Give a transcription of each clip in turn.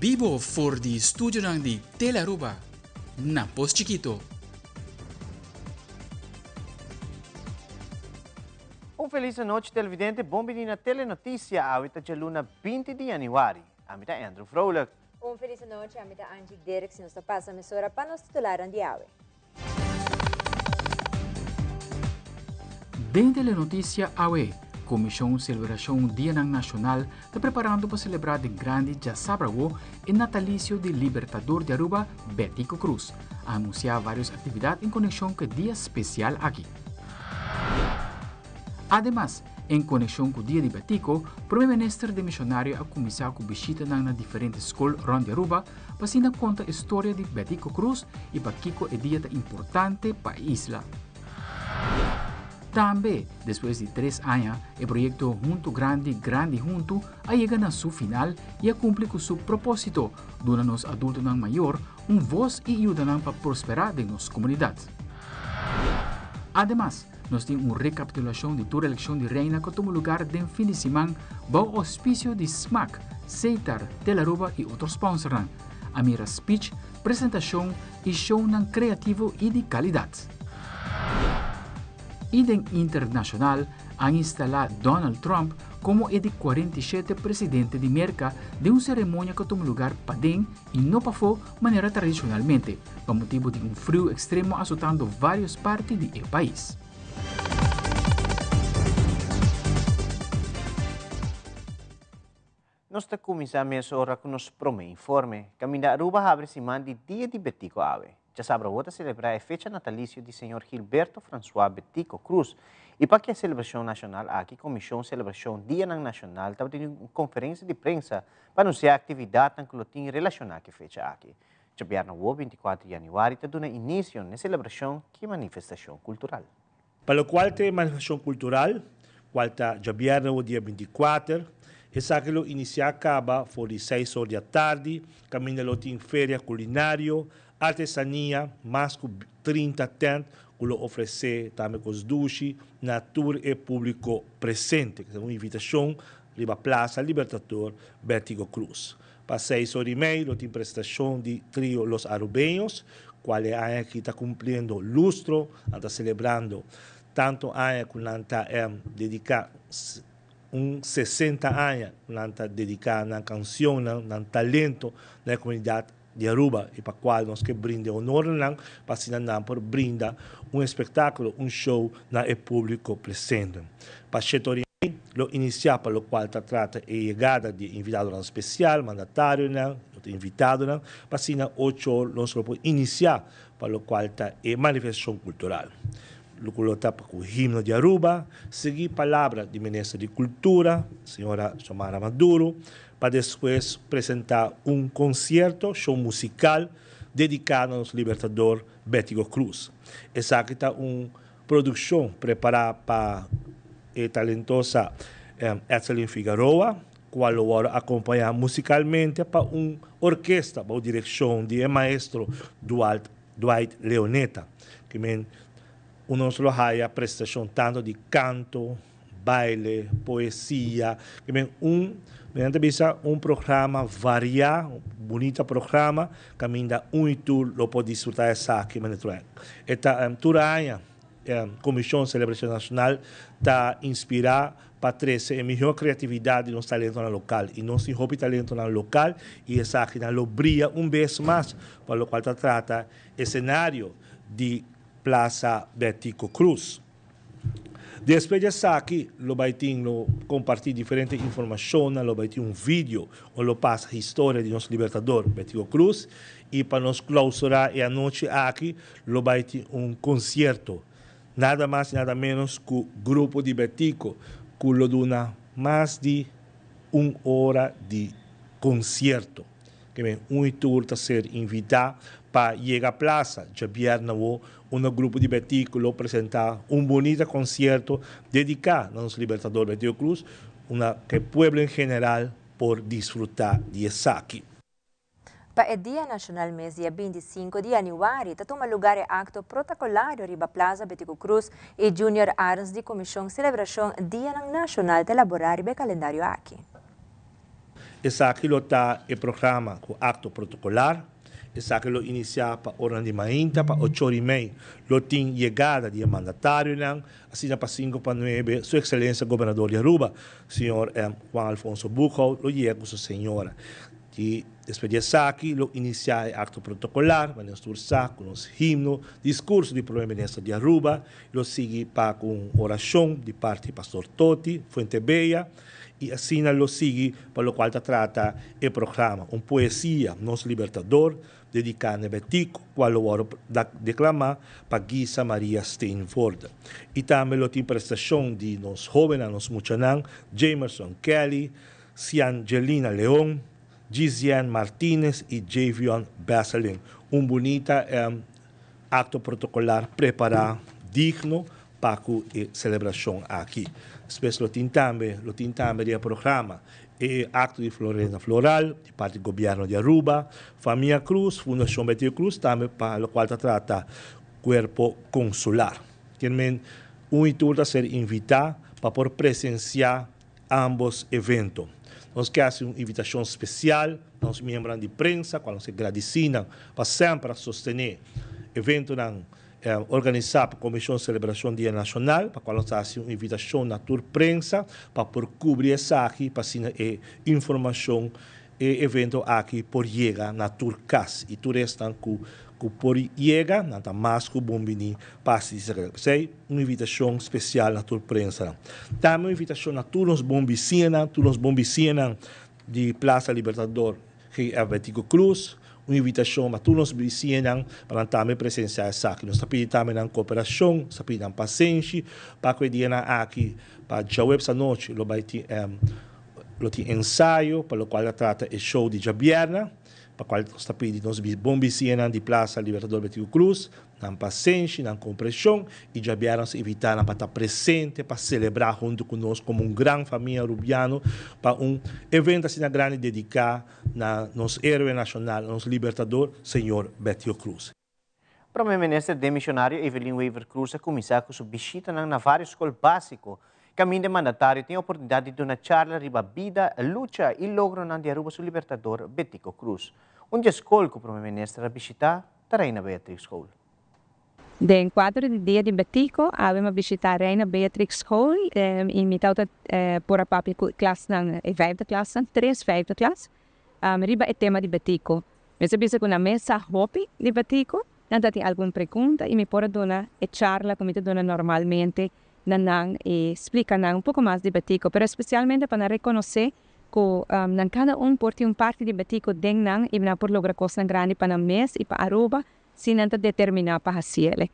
Vivo for di studio di Telaruba, na Pos Chiquito. Feliz noite, televidente. Bom dia na Telenotícia, a luna 20 de januário. A mim é Andrew Vrolijk. Feliz noite, a mim é Angie Derek, se nos passa a emissora para nos titular de AWE. Bem Telenotícia AWE, Comissão Celebração Dia Nacional, está preparando para celebrar em grande já sábado o natalício de Libertador de Aruba, Betico Cruz, a anunciar várias atividades em conexão com o dia especial aqui. Además, em conexão com o dia de Betico, o primeiro-ministro de missionário a começar com visita na diferentes escolas de Aruba para se conta a história de Betico Cruz e para que é dia importante para a isla. Também, depois de 3 anos, o projeto Junto Grande Junto a chega na sua final e a cumprir com seu propósito, dando nos adultos maior voz e ajuda para prosperar em nossa comunidade. Además, nós temos uma recapitulação de toda a eleição de reina que tomou lugar no fim de semana, ao auspício de SMAC, Seitar, Telaruba e outros sponsors. A mira speech, apresentação e show criativo e de qualidade. E em internacional, a instalar Donald Trump como o de 47 presidente de América de uma cerimônia que tomou lugar para dentro e não para fora maneira tradicionalmente, por motivo de um frio extremo azotando várias partes do país. Nós estamos começando a hora com nos prome informe. Caminho Aruba abre semana de dia de Betico Ave. Já sabe a celebrar a fecha natalício de Senhor Gilberto François Betico Cruz. E para que a celebração nacional aqui, Comissão Celebração Dia Nacional, está tendo uma conferência de prensa para anunciar a atividade que tem relacionada com a fecha aqui. Já viernes 24 de januário, está dando início na celebração que é manifestação cultural. Para o qual tem manifestação cultural, qual está já viernes dia 24, essa que lo inicia acaba por 6 horas da tarde, caminho tem feira culinário, artesania, mais de 30 tendas, que lo oferece também com os duches, natura e público presente, que é uma invitação para a Praça Libertador Betico Cruz. Para 6h30, tem prestação de trio Los Arubeños, qual é a que está cumprindo lustro, está celebrando tanto a que está dedicada 60 anos, está dedicada a canção, a talento da comunidade de Aruba, e para a qual nós que brinda honor para se por brinda espetáculo, show na público presente. Para lo iniciar para o qual trata a chegada de invitado especial, mandatário, invitado, para se 8 horas nós vamos iniciar para o qual está a manifestação cultural. O tapa com o himno de Aruba, seguir palavra de ministra de Cultura, senhora Xiomara Maduro, para depois apresentar concerto, show musical, dedicado ao Libertador Betico Cruz. Essa aqui está uma produção preparada para a talentosa Ethelyn Figueroa, qual vai acompanhar musicalmente para uma orquestra, para a direção de maestro Dwight Leoneta, que nós há a prestação tanto de canto, baile, poesia, que programa variado, bonito programa, que e tu lo pode disfrutar essa aqui, Esta toda a Comissão Celebração Nacional está inspirada para trazer a melhor criatividade dos talentos no local. E nós temos talento no local e essa aqui não brilha vez mais, para o qual trata o cenário de Praça Betico Cruz. Depois disso aqui, vai compartilhar diferentes informações, vai ter vídeo, onde passa a história de nosso libertador Betico Cruz, e para nos clausurar a noite aqui, vai ter concerto, nada mais nada menos que o grupo de Betico, que lo dona mais de 1 hora de concerto. Que tour a ser invitado para chegar à praça, já viernes grupo de Betico apresentar bonito concerto dedicado ao nosso libertador Betico Cruz, que o povo em geral por desfrutar de aqui. Para o Dia Nacional mês dia 25 de januário, está tomando lugar o acto protocolario riba Plaza Betico Cruz e Junior Arns de Comissão Celebração Dia Nacional de elaborar o calendário aqui. Essa aquilo está o programa com acto protocolar. Essa aquilo inicia para hora de mainta, para 8h30. Lo tem chegada de mandatário, assim para 5 para 9, Sua Excelência Governador de Aruba, senhor Juan Alfonso Buchholz, lo chega com sua senhora. E depois disso aqui, lo inicia o acto protocolar, vai nos turçar com os himnos, discurso do primeiro-ministro de Aruba, lo sigue para com oração de parte do pastor Toti, Fuente Bella, e assim lo sigue para o qual trata o programa, uma poesia, nosso libertador, dedicada a Betico, qual o declamar para Gisa Maria Steinford. E também lo tem prestação de nos jovens, nos muchanan, Jamerson Kelly, Ciangelina León, Gizian Martínez e Javion Baselin. Bonita acto protocolar preparado, digno para a celebração aqui. Depois lo tem também o programa e acto de floresta floral de parte do governo de Aruba, Família Cruz, Fundação Betico Cruz, também para o qual trata corpo consular. Também intuito a ser invitado para presenciar ambos eventos. Nós queremos uma invitação especial aos membros de prensa, quando se agradecem para sempre sostener o evento organizado pela Comissão de Celebração do Dia Nacional, para quando se faz uma invitação na tour prensa, para cobrir essa aqui, para ter informação e evento aqui por chegar na tour CAS. E tudo está por chegar, não está mais que o bombini passe uma invitação especial na tour prensa. Também uma invitação a todos os bombicianos de Plaza Libertador, que é Betico Cruz, uma invitação a todos os vecinos para também presenciar essa aqui. Nós pedimos também cooperação, nós pedimos paciência, para que o dia aqui, para já essa noite, lo tem ensaio, para o qual trata o show de Jabierna, para o qual nós pedimos os bons vecinos de Plaza Libertador Betico Cruz, na paciência, na compreensão, e Jabierna se evitar para estar presente, para celebrar junto conosco como grande família rubiano, para evento assim grande dedicado a nosso herói nacional, nosso libertador, senhor Betico Cruz. O primeiro-ministro demissionário Evelyn Weaver Cruz começou com sua visita na várias escolas básicas. Caminho de mandatário tem a oportunidade de dar uma charla sobre a vida, a luta e logro de Aruba seu libertador Betico Cruz. Onde a escola que o primeiro-ministro visita, a Reina Beatrix Hall. De enquadro de dia de Betico, abbiamo visitato Reina Beatrix Hall, invitato por a papi classe na 5e classe, 5e classe, riba o tema de Betico. Eu sabia que na mesa hopi de Betico, não tem alguma pergunta e me pode dar a charla como me dona normalmente, e explica um pouco mais de Betico, mas especialmente para reconhecer que cada porta parte de Betico dentro e por lograr coisas grandes para a mesa e para Aruba, sem determinar para fazer.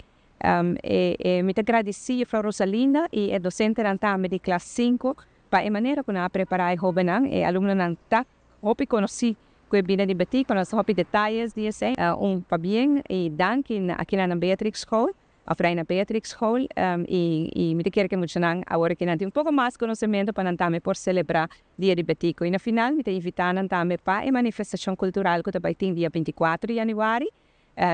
Me agradeci a Frau Rosalinda e a docente também de classe 5 para a maneira que nós preparamos os jovens e alunos não hopi conheci que vinha de Betico, nós hopi detalhes de esse, para bem e danke aqui na Beatrix Hall, a Reina Beatrix Hall, e me quero que muito agora que não tem pouco mais conhecimento para também por celebrar dia de Betico. E no final me invitando também para a manifestação cultural que vai ter dia 24 de janeiro,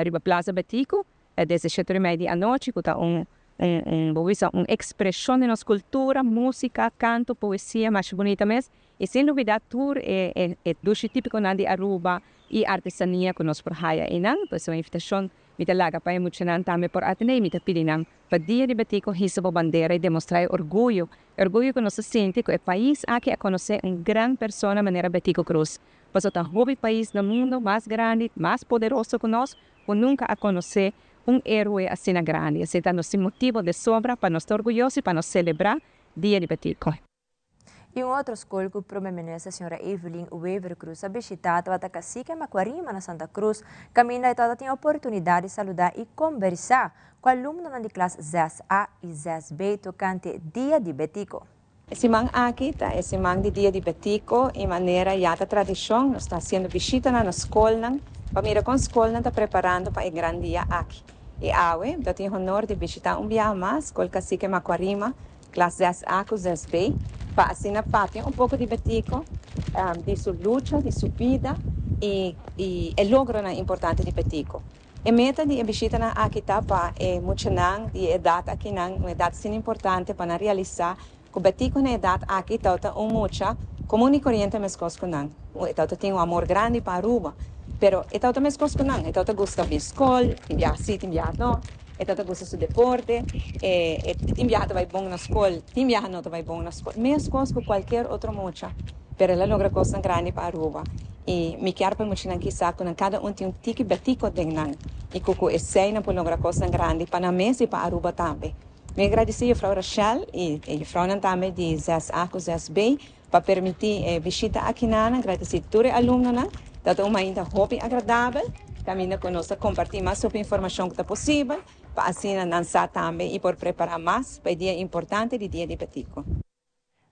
riba Plaza Betico, 17h30 da noite, que está uma expressão de nossa cultura, música, canto, poesia, mais bonita mesmo. E sem dúvida, tour é luxo típico de Aruba e artesania que nós porraya. E não, pois uma invitação, me talaga para emocionar também por Ateneu, me pedem para dia de Betico, receber a bandeira e demonstrar orgulho que nós sente que o país aqui a conhecer uma grande pessoa de maneira Betico Cruz. Pois é o país no mundo mais grande, mais poderoso que nós, que nunca a conhecer herói assim grande. Esse é nosso motivo de sobra para nós estar orgulhosos e para nós celebrar dia de Betico. E outra escola que o primeiro-ministro, a senhora Evelyn Weaver Cruz, a visitado a Cacique Macuarima, na Santa Cruz, caminho e tem a oportunidade de saludar e conversar com alunos de classe 10A e 10B tocante dia de Betico. Esse man aqui, esse man de dia de Betico, em maneira já da tradição, nós está sendo visita na escola, para mira com a escola está preparando para o grande dia aqui. E awe, eu tenho o honor de visitar dia mais, escola Cacique Macuarima, classe 10A com 10B, para assim um pouco de Betico, de sua luta, de sua vida e o logro importante de Betico. A meta de visita aqui para emocionar e a data aqui uma data importante para realizar que Betico na idade aqui está muita comum e corriente mes cos conan. Então tem um amor grande para Aruba, pero então mes cos conan, então gosta de escola, viajar sim, viajar não. Então gosta do deporte, viajar vai bom na escola, viajar não vai bom na escola. Mes cos com qualquer outra mocha, pero ela logra coisa grande para Aruba. E me quero para mostrar que saco na cada tem tiki betico dengan. E cuco é cena para lograr coisa grande para mesa e para Aruba também. Me agradecer a Frau Rachel e a Frau também de ZES ACO, ZES B, para permitir visita aqui na agradecer a todos os alunos, dado uma ainda hobby agradável, caminha conosco, compartilhar mais sobre a informação que é possível, para assim lançar também e por preparar mais para o dia importante do dia de Betico.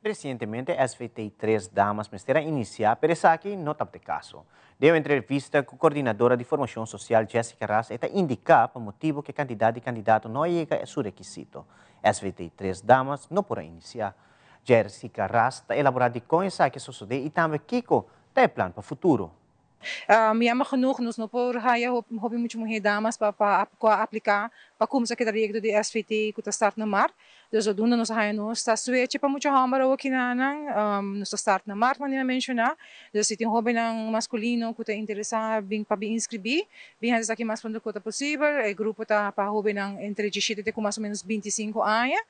Recientemente, SVT 3 Damas Mestera inicia, pero esa aquí no está de caso. Deu entrevista com a coordenadora de formação social, Jessica Ras, e indicar o motivo que candidato e candidato não chega a seu requisito. SVT 3 Damas não poderá iniciar. Jessica Ras está elaborando com essa que sucede e também Kiko tem plano para o futuro. Jammer genoeg, nos no por haya hobby muito mulher damas para aplicar para como se quedaria do SVT que start na mar. Dus we doen nos haya nos está switch para muito hammer aqui na nos start na mar, mas mencionar. Dus se tem hobby nang masculino que está interessado bem para bem inscrever, bem antes aqui mais fundo que possível. O grupo tá para hobby nang entre 17 com mais ou menos 25 anos.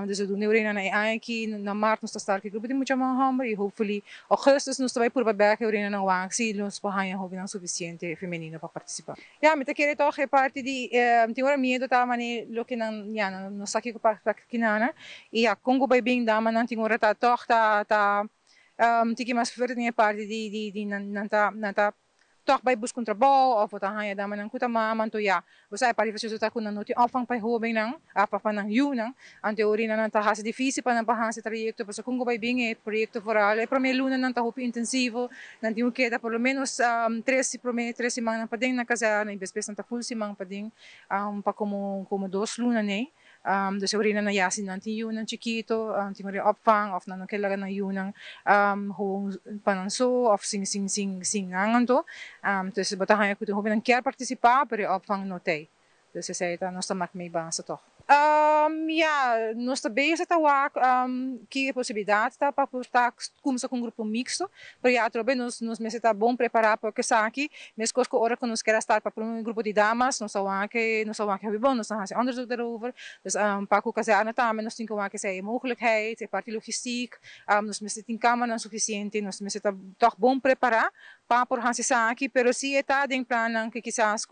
Dus we doen nu na aqui na mar nos start que grupo de muito hammer e hopefully augustus nos vai por back urina na wang si nos pahaya hobby nang suficiente feminino para participar. Ya, me te quiere toque parte de tinha medo tá mani lo que nang yan nos aqui para kinana e a Congo by bem dama nang tinha tá toque tá tiki mas verde parte de nanta toch bij bus contrabal of wat haya dama nang kuta manto ya você para fazer tá com noti afang pai hobby nang apa pa nang yu nang ang teoria nang ta hasa difícil pa nang pahasa trayecto para Congo by bem proyecto foral é primeira luna nang ta hopi intensivo nang tinha que dar pelo menos 13 semanas pa ding na casa na imbespes nang ta full semana pa ding pa como 2 luna ne dus urina na yasin nanti yun ng chiquito, timori opfang of na kailangan na yun ng pananso of sing angan to. Dus batahan ko hobi ng care participar pero opfang no tay. Dus esa ita nosta may ba sa to. Ja, nosta base sa tawak que possibilidade tá para portar começar com um grupo mixto, para já trobe nos meses tá bom preparar para que saque, mas coisas hora que nos quer estar para um grupo de damas, nos awake habi bom, nos hasi onderzoek daarover, dus para que casar tá, mas nos tem que ser mogelijkheid, é parte logistiek, nos meses tem cama não suficiente, nos meses tá toch bom preparar para por hasi saque, pero se tá em plano que quizás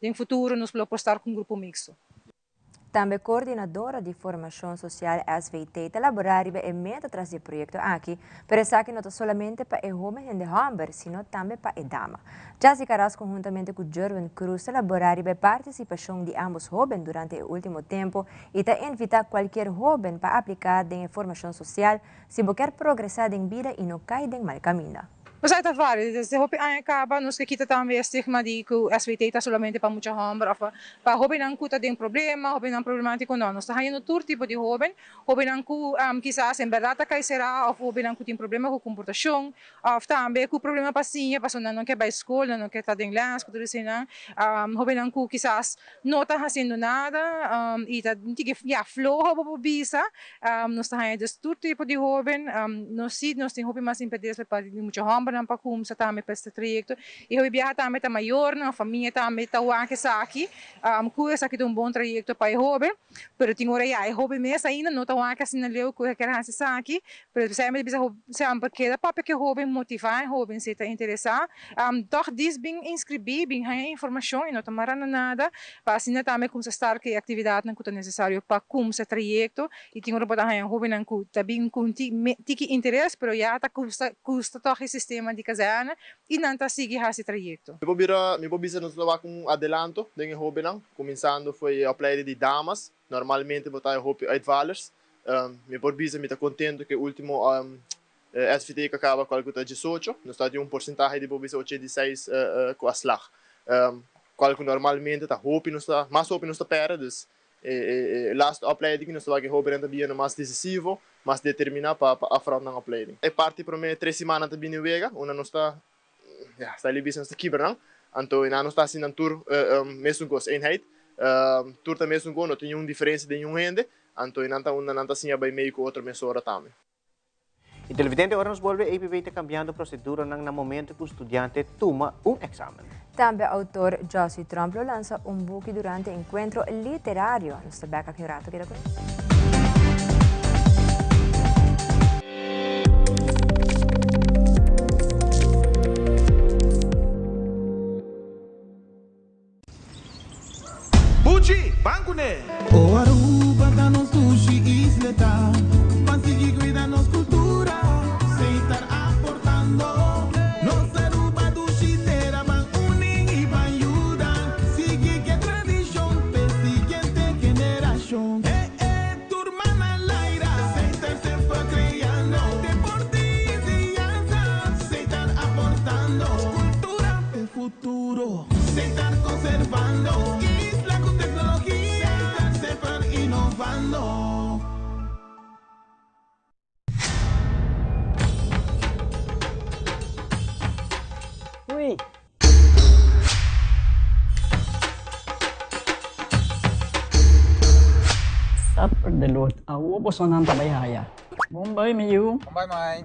em futuro nos pode postar com um grupo mixto. Também coordenadora de formação social SVT elaborar a meta atrás do projeto aqui, pero essa que não é somente para os homens de Hamburg, sino também para a dama. Jessica Ras, conjuntamente com Jordan Cruz, elaborar a participação de ambos jovens durante o último tempo e te invitar qualquer jovem para aplicar em formação social se quer progressar em vida e não cair em mal caminho. Mas aí tá vários, desde hopi ay acaba, nos que kita também estigma de que o SVT tá solamente para muita homem, para jovem não cuta de problema, jovem não problemático não, nós tá hayendo todo tipo de jovem não cu quizás em verdade tá cai será, ou jovem não cu tem problema com comportação, ou também com problema passinha, passando não quer para escola, não quer tá de inglês, tudo isso não, jovem não cu quizás não tá fazendo nada, e tá que já floja para bisa, nós tá hayendo todo tipo de jovem, nós tem jovem mais impedidos para de muita homem para começar também para este trajecto e eu viajar também tá maior na família também tá o que aqui coisa que tem bom trajecto para jovem pero tem hora já jovem mesmo ainda não tá o que assim leu que quer fazer aqui pero sempre bisa sempre queda para que jovem motivar jovem se tá interessar doch diz bem inscrever bem a informação e não tomar nada para assim também começar a estar que atividade não que é necessário para começar trajecto e tem hora para a jovem não que tá bem com tiki interesse pero já tá custa toch o sistema de casana e não está seguindo esse trajeto. Me vou nos levar com adelanto de hobby não, começando foi a play de damas, normalmente vou estar hobby uitvalers. Me vou me tá contente que o último SVT que acaba com algo de 18, nós está de porcentagem de bobisa 86 com a slag. Qual que normalmente tá hobby nos está mais hobby nos está pera, dus last opleiding nós vai hobby também mais decisivo, mais determinado para afrontar a opleiding. É parte para mim 3 semanas também no Vega, onde nós está ali business de kibernang, então nós está assim um tour mesmo com eenheid, tour também mesmo com não tem diferença de gente, então não está assim bem meio com outra pessoa também. E televidente ora nos volve APB cambiando procedura na momento que o estudante toma exame. Também o autor Josie Trump lança book durante encontro literário. Nos está back aqui um rato. Bucci, banco ne! O Aruba tá no sushi isleta, mas sigue cuidando nos cultura, sem estar aportando. Nos Aruba do Chitera van unen e van ayudar, sigue que tradição, pe siguiente generación. Turma na Laira, sem estar sempre criando, deporte e criança, sem estar aportando. Cultura de futuro, sem estar conservando. Ui. Sapper de lot, awo bosonan tabayhaya. Bombay mayu. Bombay mai.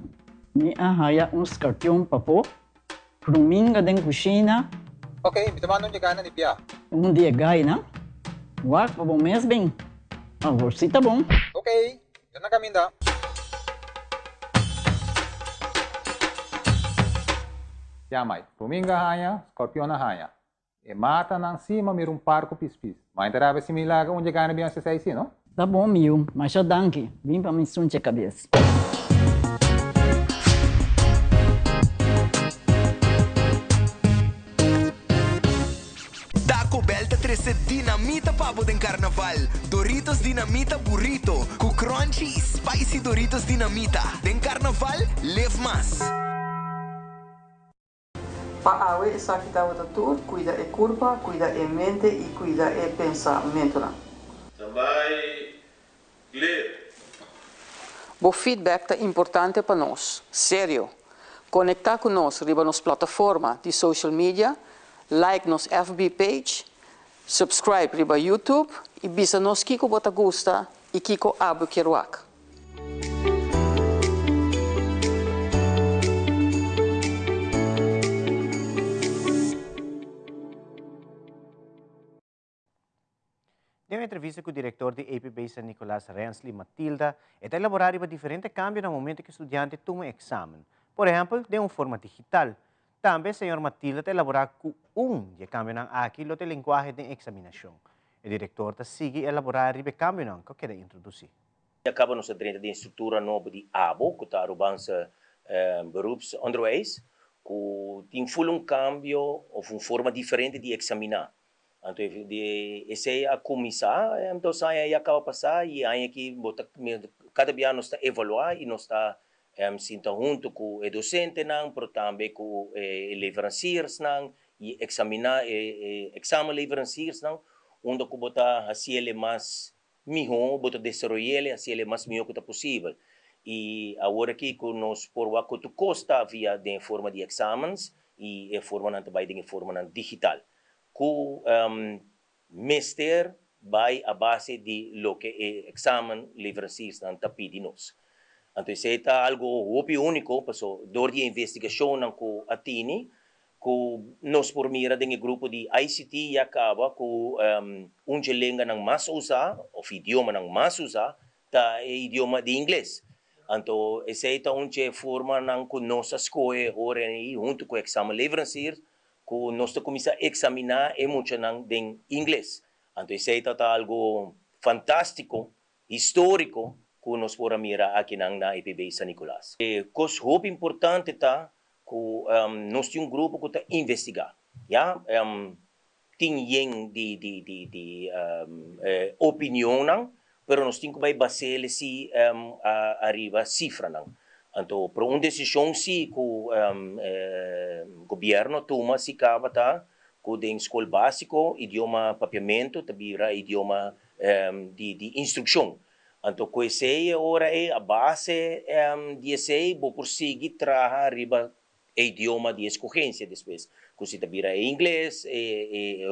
Ni ahaya uns kartyong papo. Pruminga den kusina. Okay, bitaman nung jagana ni Pia. Dia gay na. Wak pa bong mes bing. Agor sita bong. Okay, dyan na kami da. Yamay, Puminga haya, Scorpion na haya. E mata ng sima mirong parko pispis. Mainterava si Milaga onde gana biyan sa saisi, no? Tá bom, miu, mas já danke. Vim pra me sunte a cabeça. Taco Bell te trece dinamita pavo den carnaval. Doritos dinamita burrito. Cu crunchy e spicy Doritos dinamita. Den carnaval, live más. Paawe esa kita tour, cuida e curva, cuida e mente e cuida e pensamento. Também ler. O feedback é importante para nós, sério. Conectar com nós riba nos plataforma de social media, like nos FB page, subscribe riba YouTube e bisa nos kiko bota gusta e kiko abu kiruak. Em uma entrevista com o diretor de APB San Nicolás, Rensley Matilda, está elaborado diferentes cambios no momento que o estudante toma exame. Por exemplo, de uma forma digital. Também, a senhora Matilda está elaborado com de cambio aqui no linguagem de examinação. O diretor está sigue elaborar o cambio que quer introduzir. Acaba nossa dentro de estrutura nova de ABO, que está arrubando beroepsonderwijs, que tem full cambio ou uma forma diferente de examinar. Então, esse a começar, então sai acaba passar e aí aqui cada dia nós está evaluar e nós está sinta junto com o docente não, mas também com o livranciers não e examinar exame livranciers não, onde que botar assim ele mais melhor, botar desenvolver ele assim ele mais melhor que possível. E agora aqui que nós por o que custa via de forma de exames e forma não também de forma digital. Que mestre vai a base de lo que é exame livranciers não está pedindo. Então, isso é algo único, porque dor de investigação que a Tini, que nós por mira de grupo de ICT e acaba com língua não mais usar, ou idioma não mais usar, tá é idioma de inglês. Então, essa é uma forma que nós escolhemos ora junto com o exame livranciers, que nós começamos a examinar muito em inglês. Então, isso é algo fantástico, histórico, que nós podemos mirar aqui na IPB San Nicolás. Coisa muito importante tá que nós temos grupo que está investigar. Já tem de opinião, mas nós temos que basear-se arriba cifra não. Então, para uma decisão se que o governo toma se acaba tá que tem escola básico, idioma papiamento, também idioma de instrução. Então, com esse ora é a base de esse vou conseguir trazer arriba o idioma de escorrência depois. Que se também é inglês,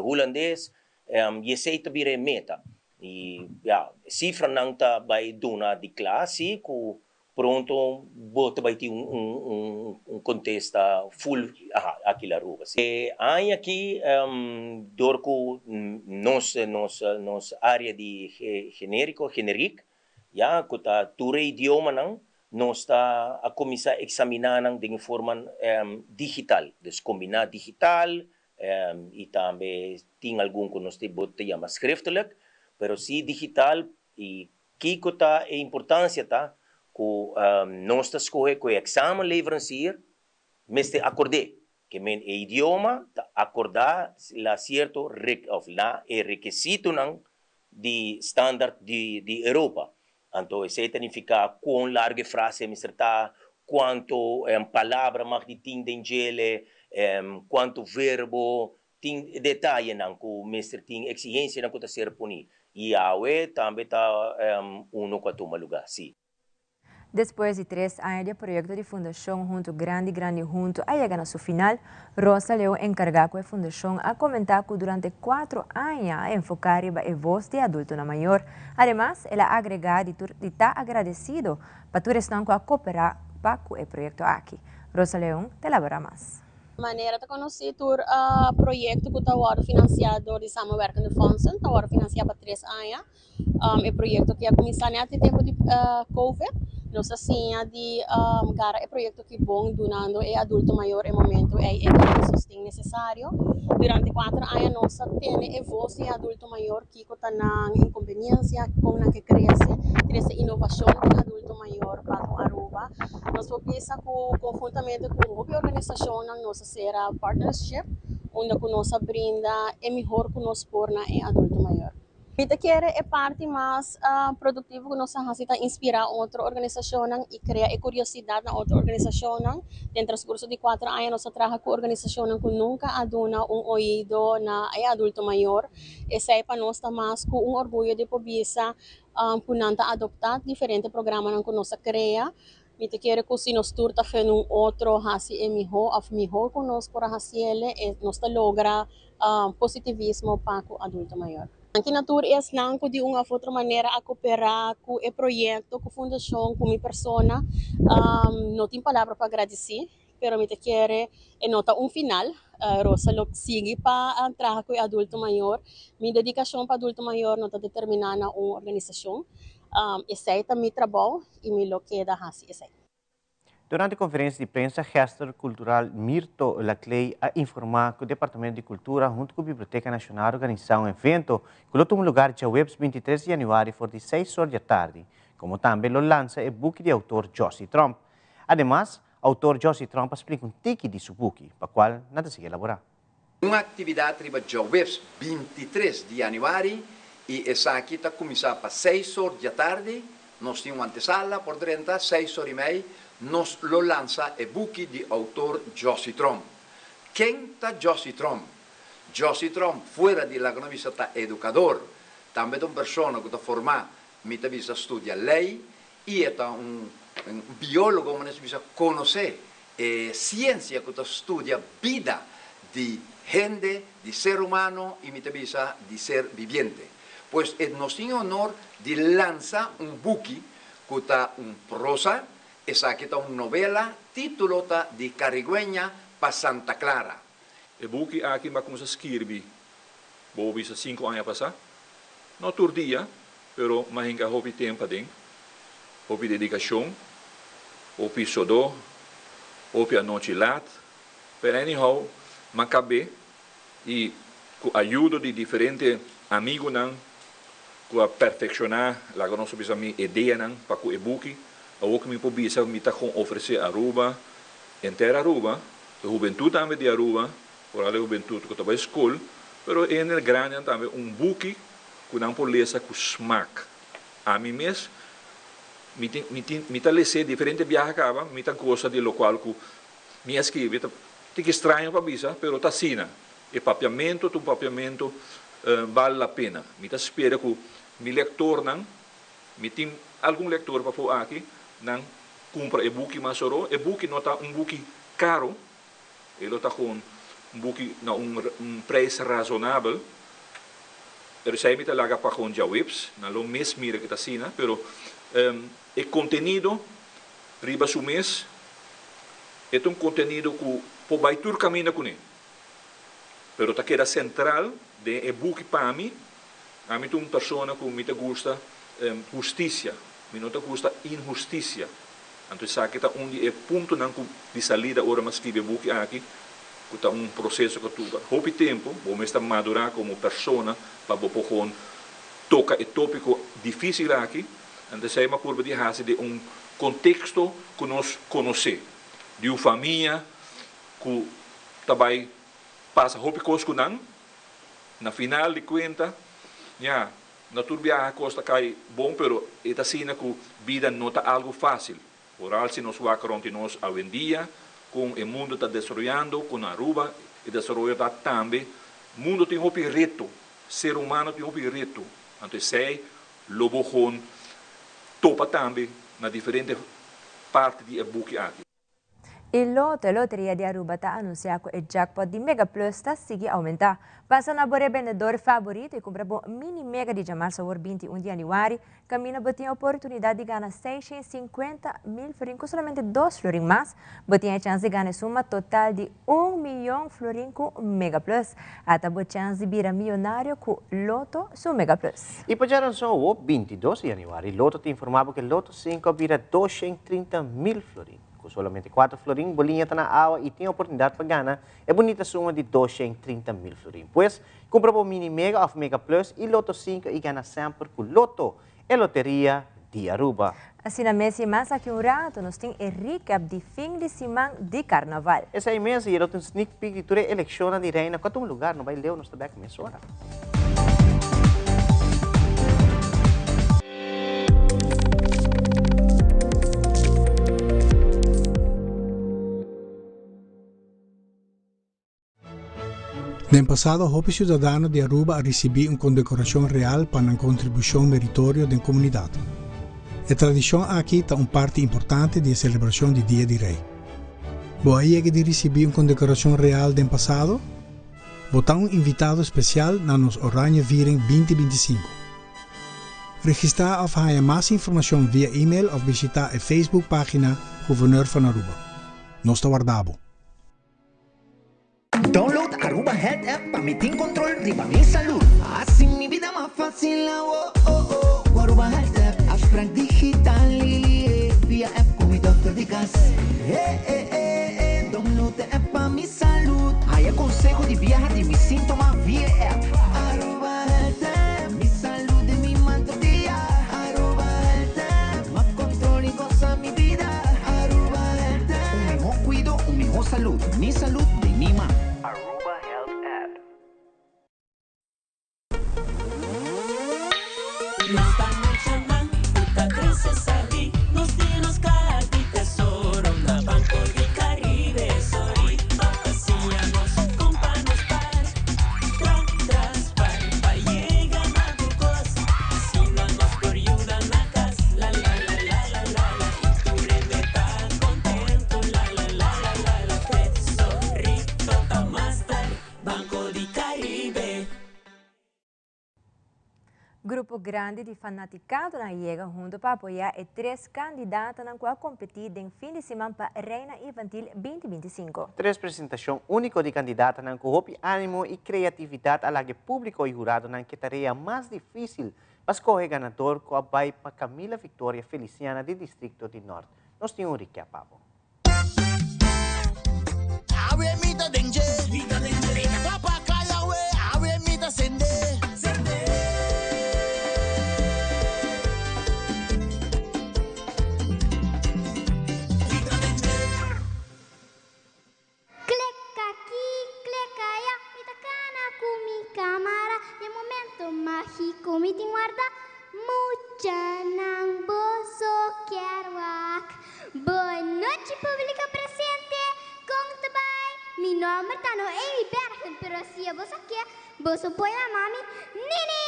holandês, e esse também é meta. E cifra não tá vai dona de classe que pronto bota vai ter contexto full aqui na rua. Aí aqui dorco nos área de genérico, já que tá ture idioma não, nós está a começar a examinar de forma digital, dus combinar digital e também tem algum que nós chama schriftelijk, pero se digital e que tá a importância tá que nós está escolher que o exame leverancier, mas te acordé que men idioma acordar la certo requisito não de standard de Europa. Então, isso significa quão larga frase me está, quanto palavra mais de ting dengele, quanto verbo, ting detalhe não que o mestre tem exigência não que ser puni. E a também está que toma lugar, sim. Después de 3 años de proyecto de fundación junto grande junto a llegar a su final, Rosa León encargó con la fundación a comentar que durante 4 años a enfocar en la voz de adulto mayor. Además, ella agrega de estar agradecido para todos que a cooperar para el proyecto aquí. Rosa León te elabora más. Maneira de conhecer o projeto que está financiado de samenwerkende fondsen, está financiado para 3 anos. O projeto que começou nesse tempo de COVID. Nós assim de cara é projeto que bom donando é adulto maior em momento é o sustento necessário. Durante 4 anos nós temos a voz de adulto maior que está na inconveniência com a que cresce, essa inovação de adulto maior para Aruba. Nós vamos pensar conjuntamente com a organização nós será partnership, onde nós brinda é melhor que nós por na adulto maior. Kita quer é parte mais produtiva que nós necessita inspirar outra organização e criar curiosidade na outra organização. Dentro do curso de 4 anos nós trabalhamos com organização que nunca aduna ouvido na adulto maior. Essa é para nós mais com orgulho de poder adoptar diferentes programas que nós criamos. Kita quer que se nós turta fazendo outro hasi é melhor que nós por fazer nós logra positivismo para o adulto maior. Aqui na tour é não que de uma outra maneira a cooperar com o projeto, com a fundação, com a persona. Não tem palavra para agradecer, mas me quer nota final. Rosa lo sigue para trabalhar com o adulto maior. Minha dedicação para o adulto maior não está determinada na uma organização. Esse é o meu trabalho e me lo queda assim. Durante a conferência de prensa, o gestor cultural Mirto Lacley a informar que o Departamento de Cultura, junto com a Biblioteca Nacional, organizou um evento que tem lugar dia 23 de janeiro, por 6 horas da tarde, como também lo lança o book de autor Josie Trump. Además, o autor Josie Trump explica tique de seu book, para o qual nada se elaborar. Uma atividade riba dia 23 de janeiro e essa aqui está começar para 6 horas da tarde. Nós temos uma antesala por 30, 6 horas e meia. Nos lo lança o book de autor Josie Trump. Quem está Josie Trump? Josie Trump, fora de lá que nós está educador, também é uma pessoa que está formada, muitas vezes estuda lei, e é um biólogo que nós conhecer ciência que estuda vida de gente, de ser humano e muitas vezes de ser viviente. Pois nós temos o honor de lançar um book que está prosa. Essa aqui é uma novela, título de Carigüeña para Santa Clara. O book aqui vai começar a escrever, vou ver 5 anos passar. Não todo dia, mas ainda houve tempo dentro. Houve dedicação, houve sodor, houve a noite lata. Pero anyhow, macabe e com a ajuda de diferentes amigos para perfeccionar a nossa ideia para o book. O que me pobisa me está com oferecer a Aruba, inteira Aruba, a juventude também de Aruba, por a juventude que está na escola, mas em el grande também book que não pode ler com smack. A mim mesmo, me está lendo diferentes viagens acaba, me está coisa de local que me escreve, tem que estranho para bisa, mas está sina. E papiamento vale a pena. Me está espera que meu leitor me tem algum leitor para falar aqui. Não compra o book mais soro, o book não está book caro, ele está com book na preço razonável. Ele sai me para com já webs, na lo mês mira que está sina, pero o conteúdo riba su mês, é um conteúdo que por vai tur caminha com ele. Pero tá queda central de e-book para mim, a mim uma pessoa que me gusta justiça, me não gusta injustiça. Então sabe que onde é ponto não de salida hora mas escrever book aqui, que tá processo que tu houve tempo, vou me estar madurar como pessoa para poder tocar o tópico difícil aqui, então sai uma curva de raça de contexto que nós conhecemos, de uma família que também passa houve coisas não, na final de conta, já na turbia a costa cai bom, pero é assim que vida não está algo fácil. Por algo se nos va a nós hoje em dia, com o mundo está desenvolvendo, com a Aruba e desenvolvendo também, o mundo tem um reto, ser humano tem um reto. Então, sei, lobo com topa também na diferente parte de e-book aqui. Il loto e loteria di Aruba ha annunciato che il jackpot di Mega Plus sta a aumentare. Passano a bore vendedor favorito e comprano mini mega di Jamal Sawar 21 di januari. Cammina botinha opportunità di ganhar 650.000 florin con solamente 2 florin mais. Botinha chance di ganhar suma total di 1 milhão florin con Mega Plus. Ata bo chance di bira milionario con loto su Mega Plus. E per già so, 22 di januari, Loto ti informava che Loto 5 bira 230.000 florin. Com solamente 4 florin, bolinha está na água e tem a oportunidade para ganhar a bonita suma de 230.000 florin. Pois, compra o Mini Mega of Mega Plus e Loto 5 e ganha sempre com Loto e Loteria de Aruba. Assim, na mesa mais aqui rato, nós temos o recap de fim de semana de Carnaval. Essa é a mesa e eu tenho um sneak peek de toda a eleição de reina. Quanto lugar não vai ler, nós também começamos agora. No passado, houve cidadãos de Aruba a receber uma condecoração real para uma contribuição meritória da comunidade. A tradição aqui está parte importante da celebração do Dia do Rei. Você chega de receber uma condecoração real do passado? Você um invitado especial na nos Oranje Viering 2025. Registrar of haya mais informação via e-mail ou visitar a Facebook página Gouverneur van Aruba. Nós te guardamos. Download Aruba Health App para meter control de mi salud. Así mi vida más fácil. Aruba Health App, abstract digital via app con mi doctor de casa. Download the app para mi salud. Hay consejo de viajar de mis síntomas via app. Aruba Health App, mi salud de mi manto día. Aruba Health App, más control y goza mi vida. Aruba Health App, un mejor cuido, un mejor salud. Mi salud de mi mano. Aruba Health App. Esta noche man, puta creces ali, nos dinos cara de tesoro, na Banco de Caribe, sorita, hacíamos companos tras pa llega na tu costa, assinamos por ayuda na casa, la, y tu rende tá contento, la, tesorito, tá más tarde, Banco de Caribe. Grupo grande de fanaticado na Iega junto para apoiar e 3 candidatos na qual competir em fim de semana para Reina Infantil 2025. 3 apresentação única de candidata na que ânimo e criatividade a que público e jurado na que tarefa mais difícil para escolher ganador com a vai para Camila Victoria Feliciana de Distrito de Norte. Nós temos um recap. Mágico, me tem guarda mucha nang boso quero ac. Boa noite, público presente. Como te vai? Mi nome tá no Eibergen, pero se você quer, você põe a mami Nini.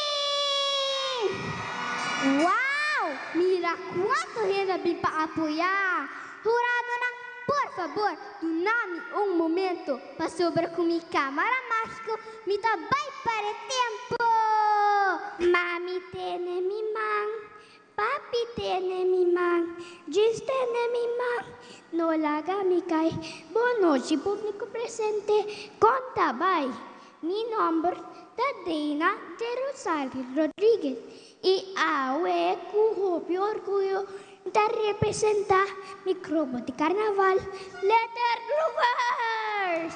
Uau! Mira quanto renda bem para apoiar. Jurado nang, por favor, doname momento para sobrar com mi câmera mágico, me dá bem para tempo. Mami tiene mi man, Papi tiene mi man, Gis tiene mi man. No la haga mi cae. Boa noite, público presente. Conta, vai. Mi nombre Tadina de Rosario Rodriguez. Y awe cujo orgullo de representar mi grupo de carnaval, Letter Groovers.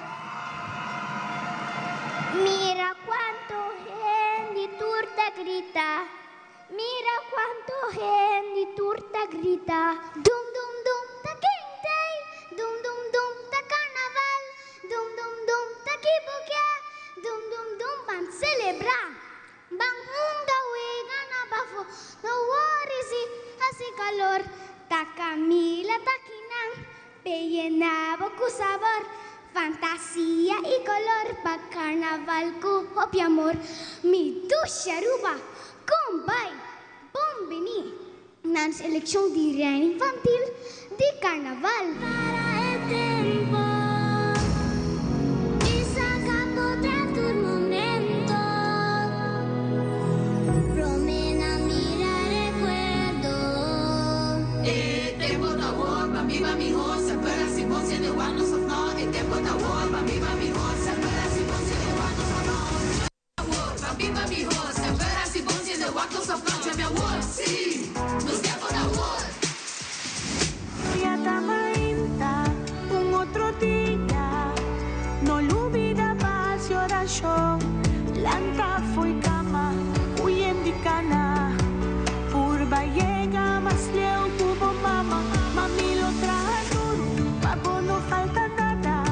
Mira cuánto gente turta grita. Mira cuánto gente turta grita. Dum dum dum ta quintei. Dum dum dum ta carnaval. Dum dum dum ta kibukia. Dum dum dum van celebrar. Bang hunga wega na bafo. No worries así calor. Ta Camila ta kinang. Pellenabo cu sabor. Fantasia y color pa carnaval cu hopi amor. Mi ducha Aruba. Combay, bombini, nan selección de reina infantil de carnaval. Para el tiempo y sacando tras tu momento. Promena, mira, recuerdo. Tempo da warba, viva mi rosa, para si vos se de guano sofno. Tempo da warba, viva mi rosa, para si vos se de guano sofno. Viva mi rosa, para si vos se de guano sofno. Já me amor, sim, nos tempo da war. Ya tamainta, un otro día. No lo olvida más oración. Lanta foi cama, huyen di cana. Purba llega más leo tuvo mama. Mami lo trae duro, papo no falta nada.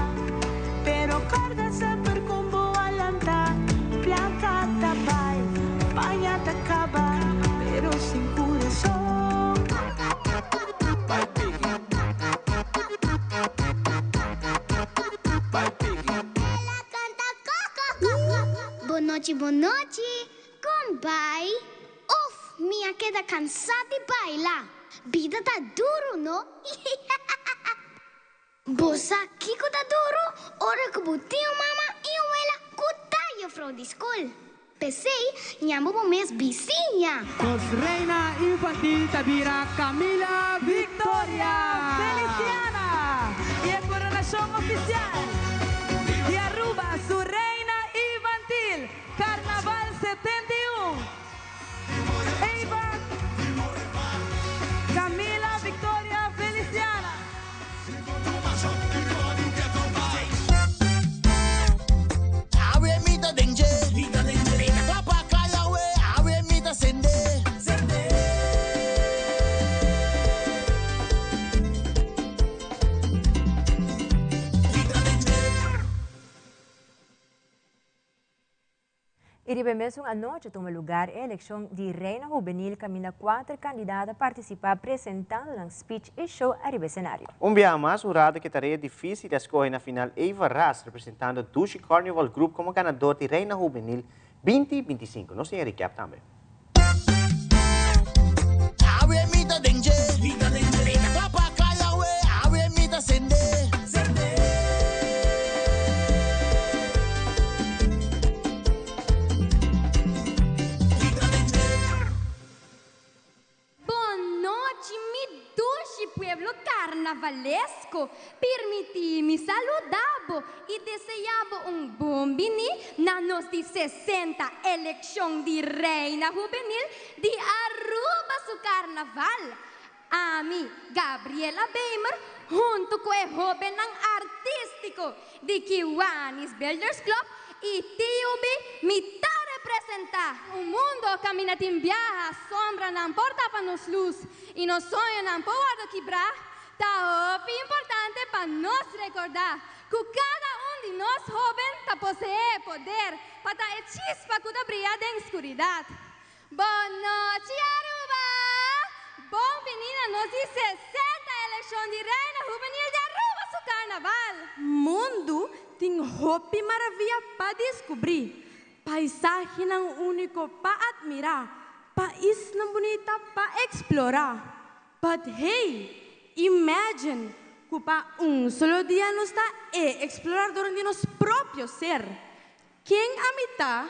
Pero carga sempre combo alanta. Placa tapay, paña te acaba, pero sin corazón. Boa noite, combay. Uf, minha queda cansada de bailar. Vida tá duro, não? Bossa Kiko tá duro, ora que botinho mama e ela cutaia from the school. Pensei, nhamo po mes vizinha. Nos reina infantil tabira Camila Victoria Feliciana y el coronación oficial de Aruba, su reina infantil, Carnaval 71. Eva Camila Victoria Feliciana. Awe mita denje, papa kaya we, awe mita sende. Iribemos uma noite toma lugar a eleição de Reina Juvenil, caminha 4 candidatas a participar apresentando um speech e show a cenário. Dia mais, o Rado que tarefa difícil de escolher na final Eva Ras, representando o Dushi Carnival Group como ganador de Reina Juvenil 2025. Não sei recap também. Awe mita denje, papa kaya we, awe mita sende. Pueblo carnavalesco, permiti-me saludar e desejar bom bini na nos de 60 eleição de Reina Juvenil de Aruba su Carnaval. A mim, Gabriela Beimer, junto com o jovem artístico de Kiwanis Builders Club e Tio me tá representar. O mundo caminha em viaja, sombra não porta para nos luz e nos sonhos não pode quebrar. Tá importante para nos recordar que cada de nós jovens tá possui poder para dar chispa que brilha na escuridão. Boa noite, Aruba! Bom menina, nos diz 60 eleição de Reina Juvenil de Aruba, su Carnaval. Mundo tem hopi maravilha para descobrir. Paisagem não único para admirar, país não bonita para explorar. But hey, imagine que para solo dia nos está explorar durante nosso próprio ser. Quem habita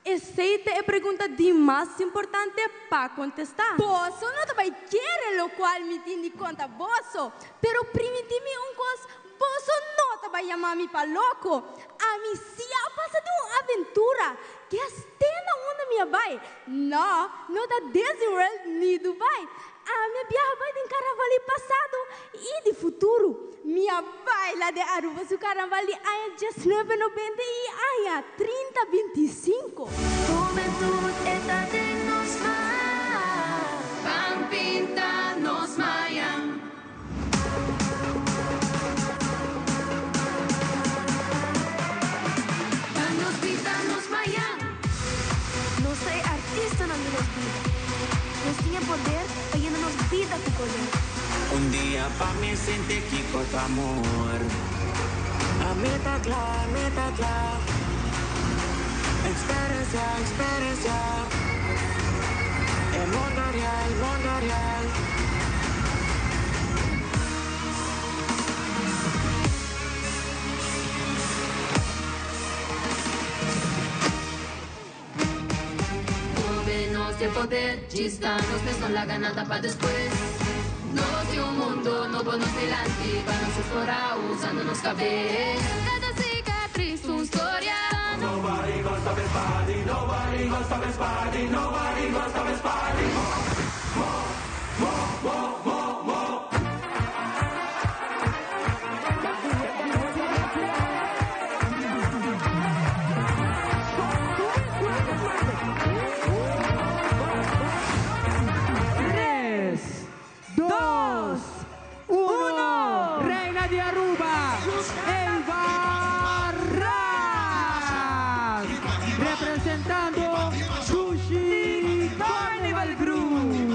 Essa é a pergunta de mais importante para contestar. Bosso não também quer lo qual me tem conta bosso, pero permite-me coisa, bosso não também chamar me para louco. A mim se a passa de uma aventura que até na onda minha vai. Não da Disney World nem Dubai. A minha viagem vai de carnaval passado e de futuro. Minha baila de Aruba su carnaval aia 1990 e aia 3025. Juventud está en nos van pinta nos mayan. Nos pinta nos mayan. Não sei artista na minha vida. Nós tinha poder ainda nos vida com poder. Un día pa' mí sentir que por tu amor. A meta clara. Experiencia. El mundo real. Jóvenes de poder, gistanos, me son la ganada para después. Nos dio un mundo nuevo nos delante, para nos explorar usándonos cabeza. Cada cicatriz una historia. Nobody gonna stop this party, nobody gonna stop this party, nobody gonna stop this party. More. Reina de Aruba, Eiva Ras, representando Dushi Carnival Group.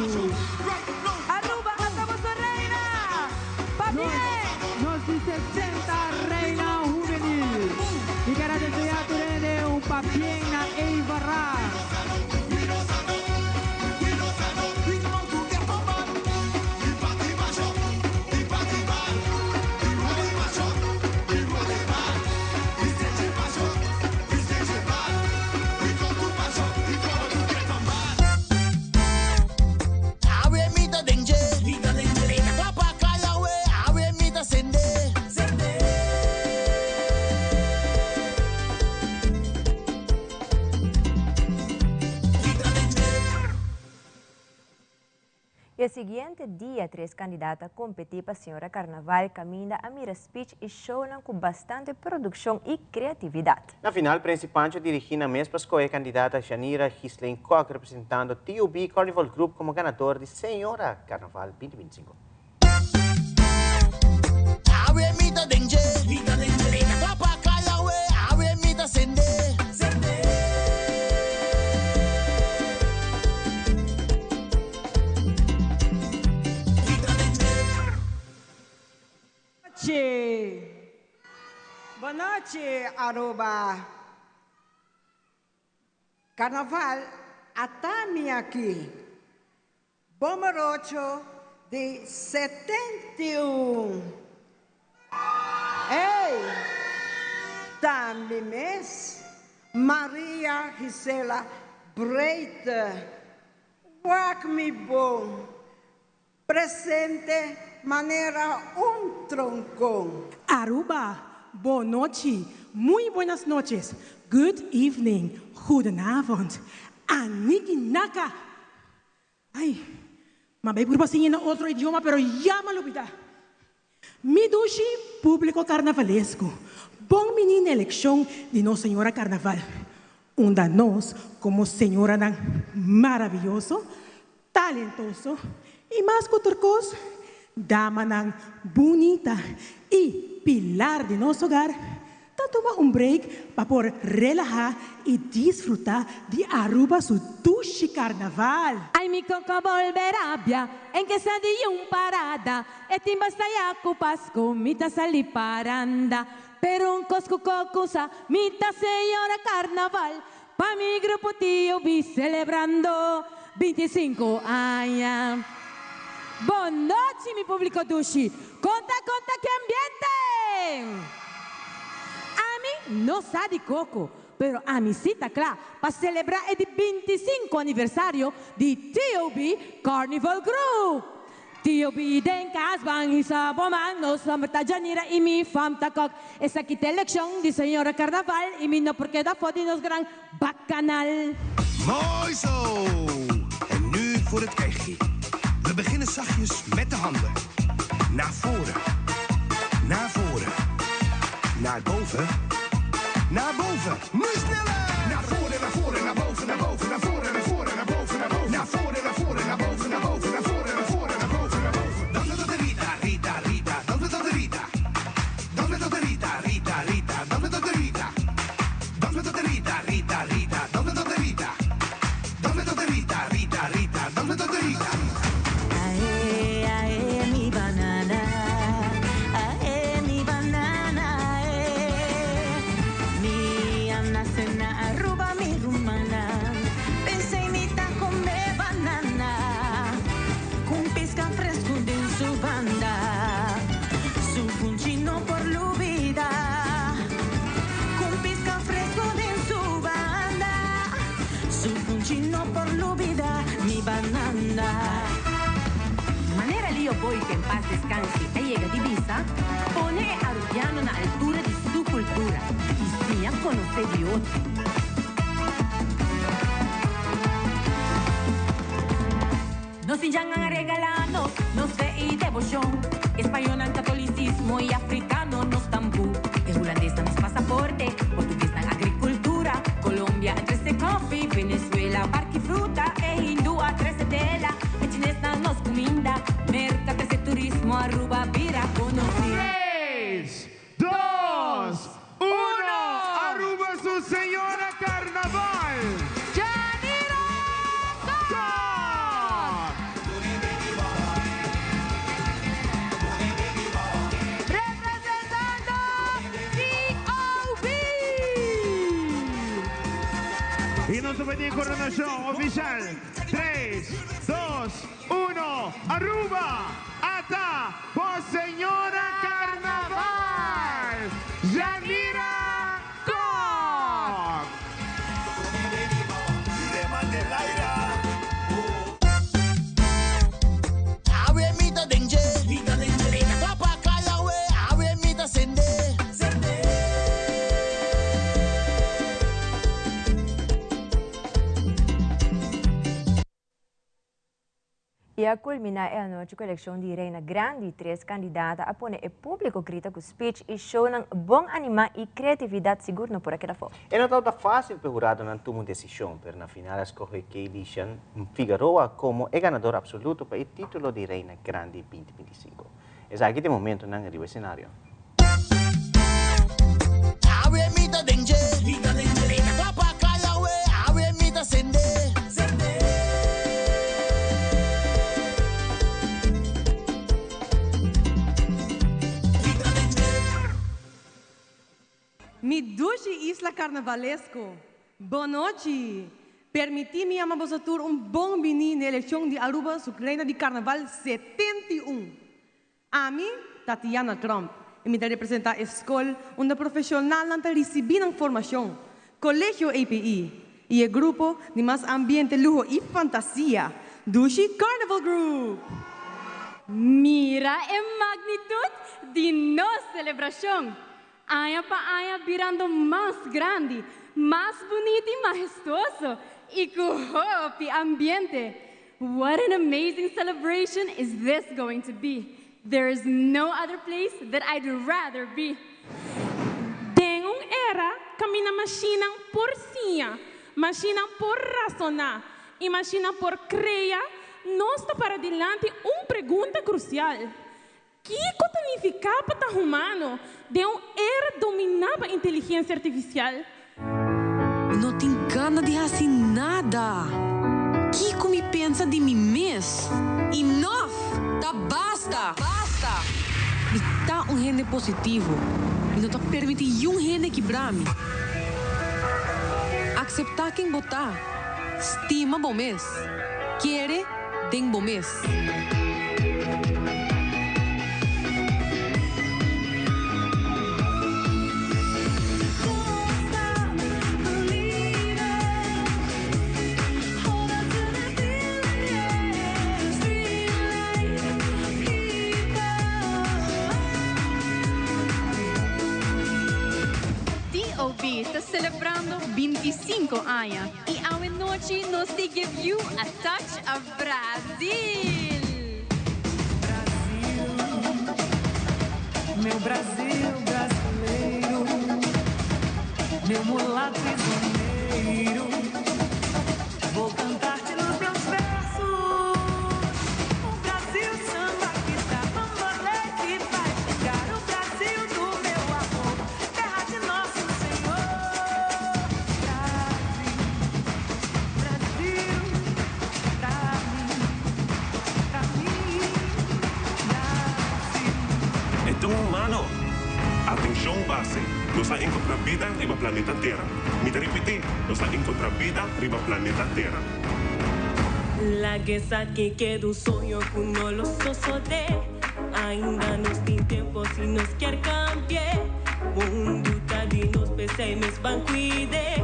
Aruba, estamos con Reina. Nos presenta Reina Juvenil. Y quero desejar tener un papel na Eiva Ras. E o seguinte dia, 3 candidatas competiram para a Senhora Carnaval, caminha a mira speech e show com bastante produção e criatividade. Na final, principante dirigindo a mesma escolha candidata Janira Gislain Koch, representando TUB Carnival Group como ganador de Senhora Carnaval 2025. Boa noite, Aruba. Carnaval, atami aqui. Bomorocho de 71. Ei, também mês, Maria Gisela Breita. Wak-me bom. Presente, maneira troncão. Aruba, boa noite, muito buenas noches, good evening, goedenavond, Aniki Naka. Ay, mabay por pasinhin na outro idioma pero ya malupita. Midushi público carnavalesco, bom menina eleição de Nossa Senhora Carnaval. Onda nós, como senhora ng maravilhoso, talentoso e mais que outra coisa, dama ng bonita e pilar de nosso hogar, toma break para por relajar e desfrutar de Aruba su Dushi Carnaval. Ai mi coco volverabia, en que sa di parada, e timba stai a Pasco, mita sali paranda, per un cosco cocusa, mita Senhora Carnaval, pa mi grupo tío vi celebrando 25 años. Boa noite, mi público Dushi. Conta, que ambiente. A mí no sabe coco, pero a mí sí está claro. para celebrar el 25 aniversario de TOB Carnival Group. TOB den kasbang isa bomang nos lamberta janira imi fam takok. Esa kita eleksyon di señora Carnaval imi no porque da voor die nos gran bacchanal. Mooi zo! En nu voor het kegje. We beginnen zachtjes met de handen. Naar voren. Naar voren. Naar boven. Naar boven. Nu sneller! Naar voren, naar voren, naar boven, naar boven, naar voren, naar voren, naar boven, naar boven. Naar voren, naar voren, naar boven, naar boven, naar voren, naar voren, naar boven, naar boven. Dan met de Rita, Rita, Rita. Dan met de Rita. Dan met de Rita, Rita, Rita. Dan met de Rita. Dan met de Rita, Rita, Rita. Dan met de Rita. Dan met de Rita, Rita, Rita. Dan met de Rita. Ae, ae, mi banana. Ae, mi banana. Mi anasena Aruba, mi rumana. Pensei mi ta comer banana. Com pisca fresco de su banda. Su puncino por lubida. Com pisca fresco de su banda. Su puncino por lubida, mi banana. Manera Lío Boy que en paz descanse, ahí llega divisa, pone a Rubiano na altura de su cultura y si a conocer de otro. Nos enjangan a regalarnos, nos fe y devoción, español, catolicismo y africano nos tambú, el holandés nos pasaporte, portugués na agricultura, Colombia entre coffee, Venezuela barca y fruta, e hindú a tres tela, e chinés nos comida, mercado de turismo, Aruba, vira, conocer. 3, 2, 1, Aruba su señora Carnaval. ¡Yanira! Representando TOB. Y nos pedimos coronación oficial. 3, 2, 1, Aruba. Ata, por señora Carnaval. Yanira Koch. Awe mita denje, mita denje. Tapa kaya we, awe mita sende, sende. E a culminar a noite com a eleição de Reina Grande, 3 candidatas a pôr o público grita com speech e show ng bom anima e criatividade seguro por aquela forma. E não está fácil para o jurado não tomar decisão, mas na final escolhe Katie Shan Figueroa como o ganador absoluto para o título de Reina Grande 2025. É aqui de momento não arriba o cenário. Awe mita denje, mita denje. Tapa kaya we, awe mita sende, sende. Mi dulce Isla Carnavalesco. Boa noite. Permiti-me amabosatur bom menino na eleição de Aruba, su reina de Carnaval 71. A mim, Tatiana Trump, e me da representar a escola onde profissional não recebi a formação, Colégio API, e o grupo de mais ambiente, lujo e fantasia, Dulce Carnival Group. Mira a magnitude de nossa celebração. Aya pa aya virando mais grande, mais bonito e majestoso, e com hope ambiente. What an amazing celebration is this going to be? There is no other place that I'd rather be. Tem era camina machina por sia, machina por razonar e machina por criar. Nós está para adelante pergunta crucial. Que significa para o humano de era dominar a inteligência artificial? Não tem gana de fazer nada. Que me pensa de mim mesmo? Enough! Tá basta! Basta! Me tá gene positivo. E não tá permitindo gene quebrar-me. Aceitar quem botar. Estima bom mês. Quere, tem bom mês. celebrando 25 anos. E a noite nós te give you a touch of Brasil. Meu Brasil brasileiro, meu mulato prisioneiro, vou cantar-te nos meus versos. O Brasil samba que está bambolê que vai chegar. O Brasil do meu amor, terra de nosso Senhor. Brasil, pra mim, Então, mano, atenção base. Nós estamos encontrar vida riba planeta Terra. Me repetir, nós estamos encontrar vida riba planeta Terra. La guerra que queda um sonho que não lo sosode. Ainda nos tem tempo se nos quer cambiar. Mundo tá de nos pensemos van cuide.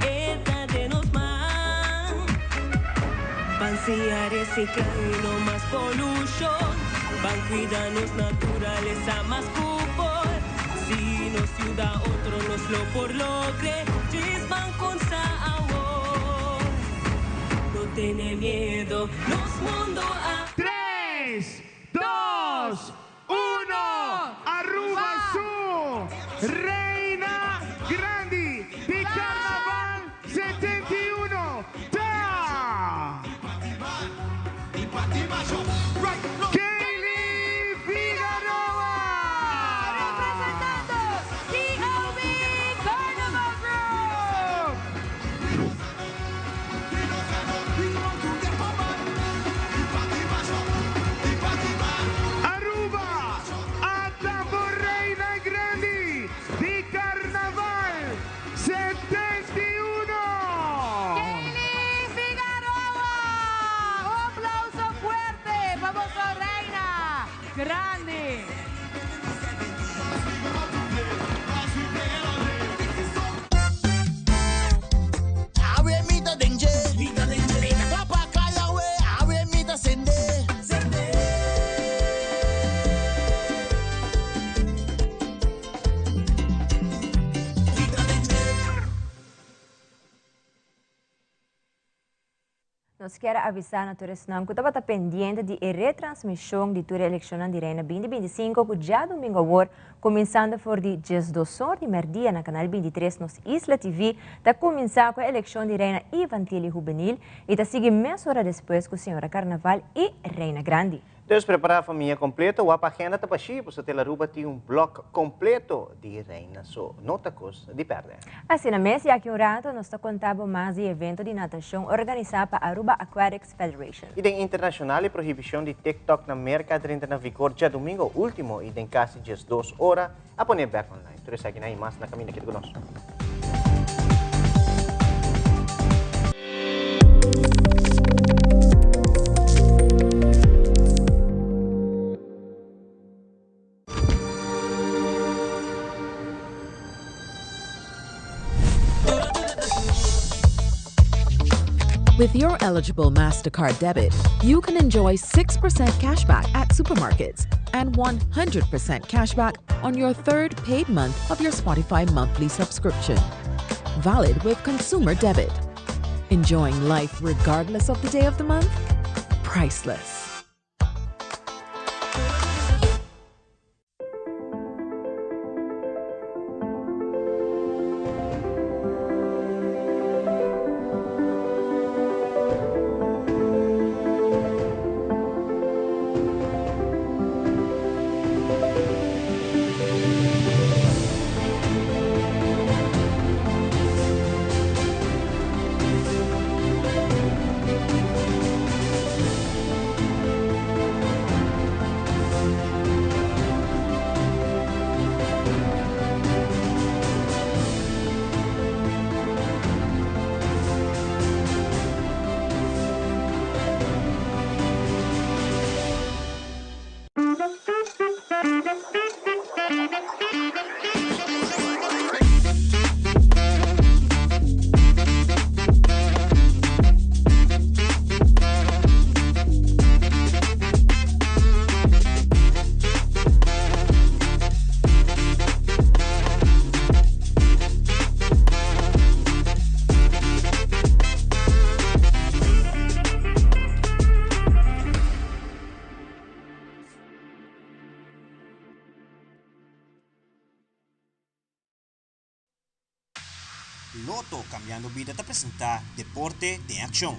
Eta de nos man. Van se a reciclar e não mais pollution. Van cuidar nos naturaleza más cupor. Si nos ciudad otro nos lo por lo cree. Tris van con sabor. No tiene miedo, nos mundo a 3, 2, 1, Aruba su Reina Grande de Carnaval 71. ¡Ta! Kaylee Figueroa! representando DOB Carnival Group. Aruba, Atabo Reina Grande de Carnaval 71. Kaylee Figueroa. Un aplauso fuerte, famoso Reina Grande. Awe mita denje, mita papa kaya we, awe mita sende. Nós queremos avisar a todos que estava pendente de retransmissão de toda a eleição de Reina 2025, que já domingo agora, começando por de 12 horas de meio-dia na canal 23 nos Isla TV, está começando com a eleição de Reina Infantil e Juvenil e está seguindo meia hora depois com a Senhora Carnaval e Reina Grande. Deus preparar a família completa, o apagenda está para você ter Aruba tem bloco completo de Reina, so nota cos de perder. Assim, na mesa, aqui um rato, nós está contando mais de evento de natação organizado para Aruba Aquatics Federation. E tem internacional e proibição de TikTok na América 30 na vigor já domingo último e tem quase 12 horas a poner back online. Tudo isso aqui na mais na caminho aqui conosco. With your eligible MasterCard debit, you can enjoy 6% cashback at supermarkets and 100% cashback on your third paid month of your Spotify monthly subscription. Valid with consumer debit. Enjoying life regardless of the day of the month? Priceless. Loto Cambiando Vida te presenta Deporte de Acción.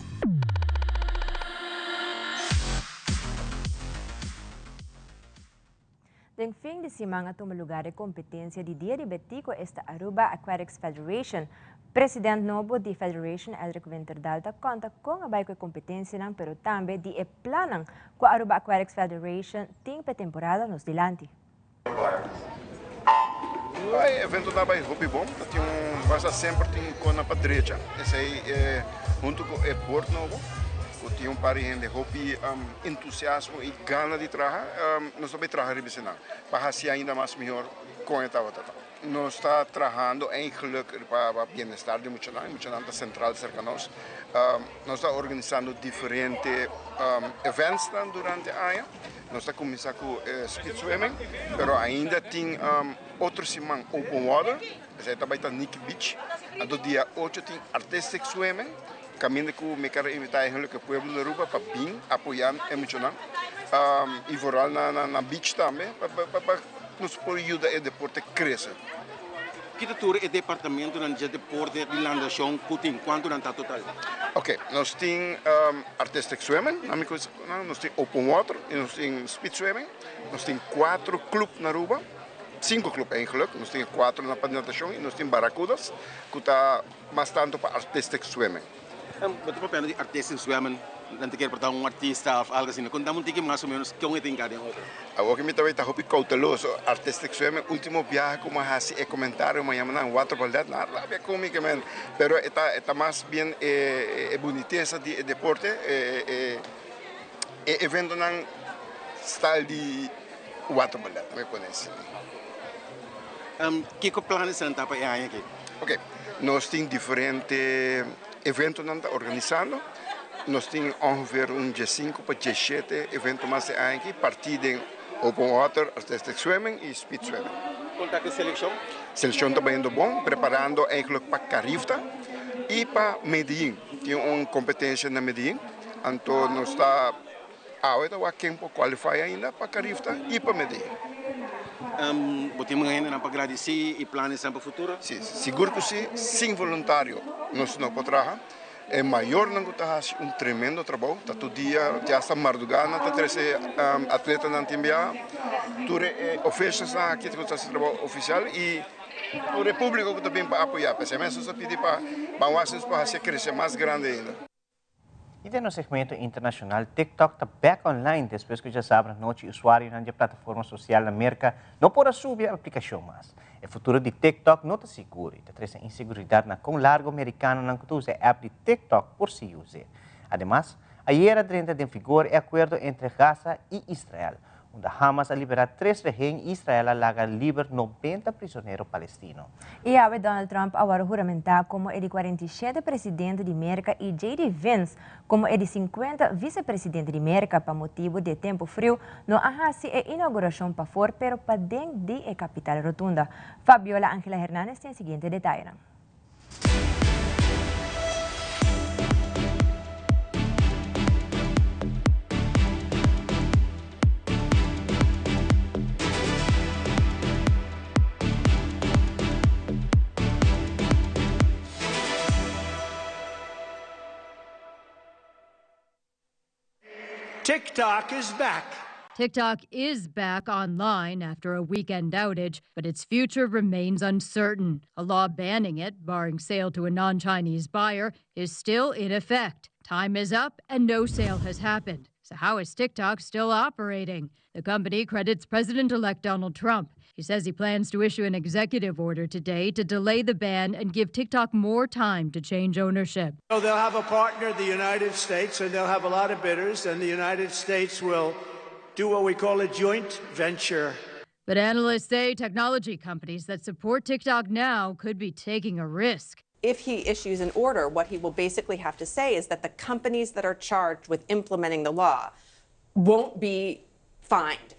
Den fim de semana toma lugar a competência de Dia de Betico esta Aruba Aquatics Federation. Presidente novo da Federation, Eldrick Winterdalta, conta com a baixa competência, pero também de planam com a Aruba Aquatics Federation tem para temporada nos dilante. O evento da Bahia Hopi Bom, tem quase sempre tem com a Patrícia. Esse aí junto com o Porto Novo. Tem par de Hopi entusiasmo e gana de trabalhar, nós também trabalhamos para ser ainda mais melhor com a Tawata. Nós estamos trabalhando em geluk para o bem-estar de Muchanan da central cerca de nós. Nós estamos organizando diferentes eventos durante o ano. Nós estamos começando com speed swimming, mas ainda tem outro semana open water, esse também está Nick Beach. Do dia 8 tem artistic swimming. Caminho que me quero invitar o povo de Aruba para vir apoiar emocional e voar na beach também para nos ajudar a deporte crescer. Que tour é departamento de deporte de landação Putin quanto na total? Ok, nós temos artistic swimming, nós temos open water, nós temos speed swimming, nós temos 4 clubes na Aruba. 5 clubes eigenlijk, nós temos 4 na natação e nós temos barracudas que está bastante para artistic swimming. Wat papel de artista zwemmen, dan te keer per artista of algo assim. Conta um pouquinho mais ou menos como é tem cada outra. Agora que me também está muito cauteloso, artista zwemmen, último viagem como assim é comentário, mas eu não waterball that nada, é cômico mesmo. Pero está mais bem boniteza de deporte, evento não style de waterball that, me conhece. Que planos são para aí aqui? Ok, nós temos diferentes evento não está organizando. Nós temos ongeveer 5 para 17 eventos mais aqui, partir de open water, artistic swimming e speed swimming. Conta com a seleção? Seleção está indo bom, preparando eigenlijk para Carifta e para Medellín. Tem uma competência na Medellín, então nós está a tempo qualificar ainda para Carifta e para Medellín. Podemos ainda para agradecer e planos para o futuro? Sim, seguro que sim, sem voluntário nós não podemos trabalhar. É maior não está tremendo trabalho. Tá todo dia já está madrugada, tá 13 atletas na TMBA, tudo ofertas aqui que está trabalho oficial e o repúblico que também para apoiar. Porque mesmo se pedir para fazer crescer mais grande ainda. E no segmento internacional, TikTok está back online depois que já sabe noite usuário na plataforma social na América não pode subir a aplicação mais. O futuro de TikTok não está seguro e está trazendo inseguridade na com largo americano não que usa a app de TikTok por si usa. Además, ayer entra em vigor o acordo entre Gaza e Israel, onde Hamas a liberar 3 rehenes e Israel larga livre 90 prisioneiros palestinos. E a Donald Trump agora juramentar como é de 47 presidente de América e J.D. Vance como é de 50 vice-presidente de América para motivo de tempo frio, não há a inauguração para fora, pero para dentro de capital rotunda. Fabiola Ángela Hernández tem o seguinte detalhe. TikTok is back. TikTok is back online after a weekend outage, but its future remains uncertain. A law banning it, barring sale to a non-Chinese buyer, is still in effect. Time is up and no sale has happened. So how is TikTok still operating? The company credits President-elect Donald Trump. He says he plans to issue an executive order today to delay the ban and give TikTok more time to change ownership. So they'll have a partner, the United States, and they'll have a lot of bidders, and the United States will do what we call a joint venture. But analysts say technology companies that support TikTok now could be taking a risk. If he issues an order, what he will basically have to say is that the companies that are charged with implementing the law won't be fined.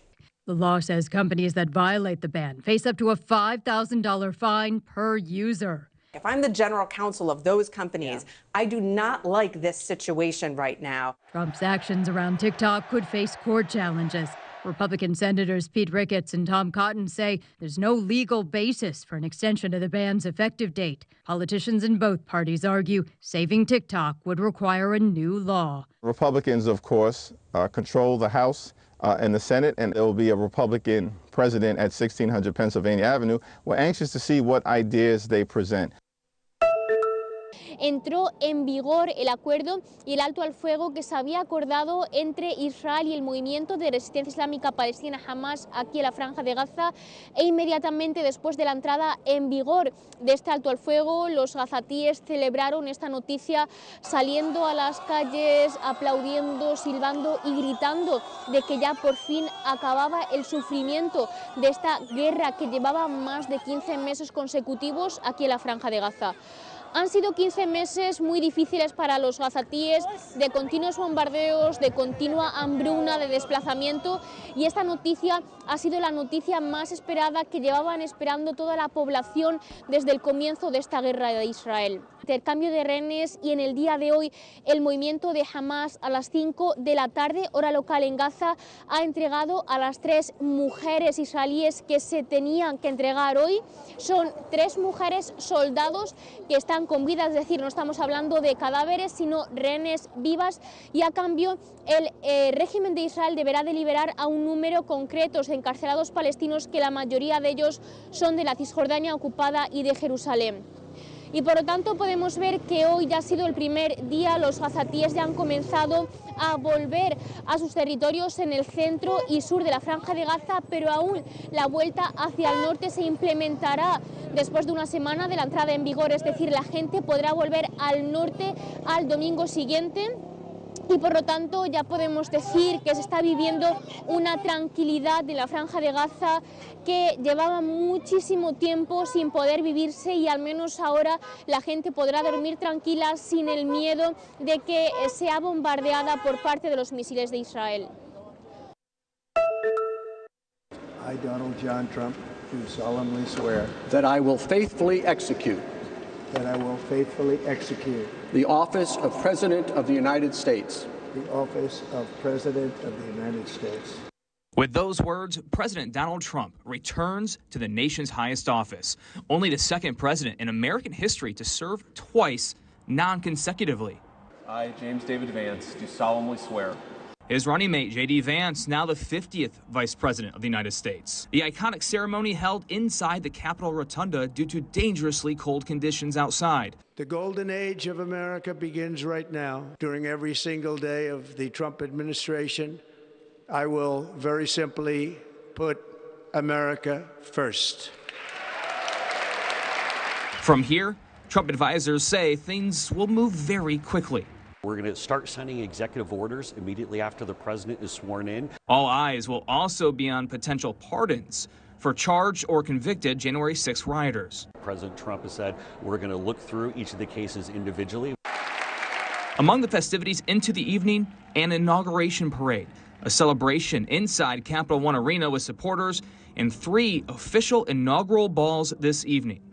The law says companies that violate the ban face up to a $5,000 fine per user. If I'm the general counsel of those companies, I do not like this situation right now. Trump's actions around TikTok could face court challenges. Republican Senators Pete Ricketts and Tom Cotton say there's no legal basis for an extension of the ban's effective date. Politicians in both parties argue saving TikTok would require a new law. Republicans, of course, control the House and the Senate, and there will be a Republican president at 1600 Pennsylvania Avenue. We're anxious to see what ideas they present. Entró en vigor el acuerdo y el alto al fuego que se había acordado entre Israel y el movimiento de resistencia islámica palestina Hamas aquí en la Franja de Gaza, e inmediatamente después de la entrada en vigor de este alto al fuego, los gazatíes celebraron esta noticia saliendo a las calles, aplaudiendo, silbando y gritando de que ya por fin acababa el sufrimiento de esta guerra que llevaba más de 15 meses consecutivos aquí en la Franja de Gaza. Han sido 15 meses muy difíciles para los gazatíes, de continuos bombardeos, de continua hambruna, de desplazamiento, y esta noticia ha sido la noticia más esperada que llevaban esperando toda la población desde el comienzo de esta guerra de Israel. Intercambio de rehenes, y en el día de hoy el movimiento de Hamas a las 5 de la tarde, hora local en Gaza, ha entregado a las 3 mujeres israelíes que se tenían que entregar hoy. Son 3 mujeres soldados que están con vida, es decir, no estamos hablando de cadáveres, sino rehenes vivas, y a cambio el régimen de Israel deberá de liberar a un número concreto de encarcelados palestinos, que la mayoría de ellos son de la Cisjordania ocupada y de Jerusalén. Y por lo tanto podemos ver que hoy ya ha sido el primer día, los gazatíes ya han comenzado a volver a sus territorios en el centro y sur de la Franja de Gaza, pero aún la vuelta hacia el norte se implementará después de una semana de la entrada en vigor, es decir, la gente podrá volver al norte al domingo siguiente. Y por lo tanto ya podemos decir que se está viviendo una tranquilidad en la Franja de Gaza que llevaba muchísimo tiempo sin poder vivirse, y al menos ahora la gente podrá dormir tranquila sin el miedo de que sea bombardeada por parte de los misiles de Israel. I, Donald John Trump, do solemnly swear that I will faithfully execute the office of President of the United States. The office of President of the United States. With those words, President Donald Trump returns to the nation's highest office, only the second president in American history to serve twice non-consecutively. I, James David Vance, do solemnly swear. His running mate, J.D. Vance, now the 50th Vice President of the United States. The iconic ceremony held inside the Capitol Rotunda due to dangerously cold conditions outside. The golden age of America begins right now. During every single day of the Trump administration, I will very simply put America first. From here, Trump advisors say things will move very quickly. We're going to start sending executive orders immediately after the president is sworn in. All eyes will also be on potential pardons for charged or convicted January 6 rioters. President Trump has said we're going to look through each of the cases individually. Among the festivities into the evening, an inauguration parade, a celebration inside Capital One Arena with supporters, and 3 official inaugural balls this evening.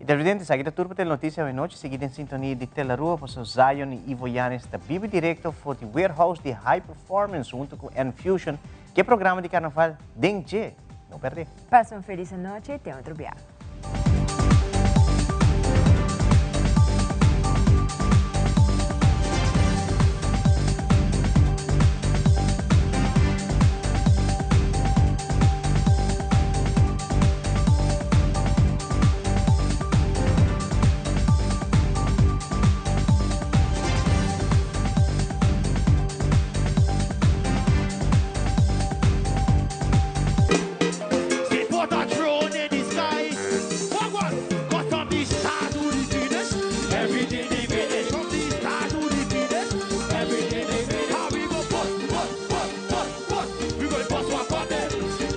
Televidentes, aqui da turma de notícia de noite, seguida em sintonia de Telarua, para os Zion e Ivo Yanes, da Bibi Direto, for the Warehouse de High Performance, junto com N-Fusion, que é programa de carnaval Dengue. Não perder. Passa uma feliz noite e tenha outro dia.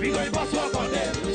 We going to bust one on them.